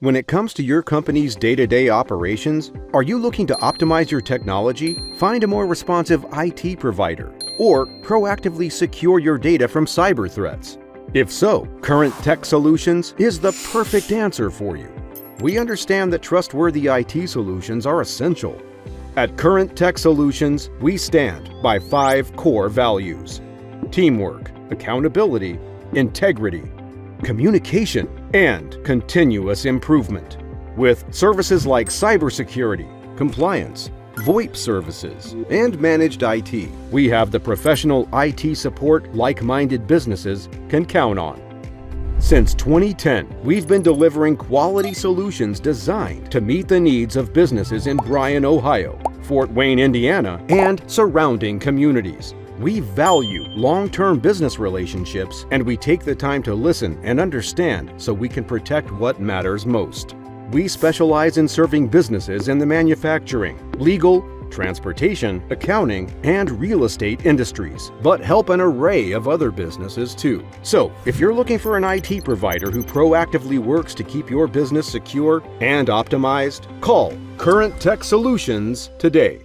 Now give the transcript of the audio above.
When it comes to your company's day-to-day operations, are you looking to optimize your technology, find a more responsive IT provider, or proactively secure your data from cyber threats? If so, Current TEK Solutions is the perfect answer for you. We understand that trustworthy IT solutions are essential. At Current TEK Solutions, we stand by 5 core values: teamwork, accountability, integrity, communication, and continuous improvement. With services like cybersecurity, compliance, VoIP services, and managed IT, we have the professional IT support like-minded businesses can count on. Since 2010, we've been delivering quality solutions designed to meet the needs of businesses in Bryan, Ohio, Fort Wayne, Indiana, and surrounding communities. We value long-term business relationships, and we take the time to listen and understand so we can protect what matters most. We specialize in serving businesses in the manufacturing, legal, transportation, accounting, and real estate industries, but help an array of other businesses too. So, if you're looking for an IT provider who proactively works to keep your business secure and optimized, call Current TEK Solutions today.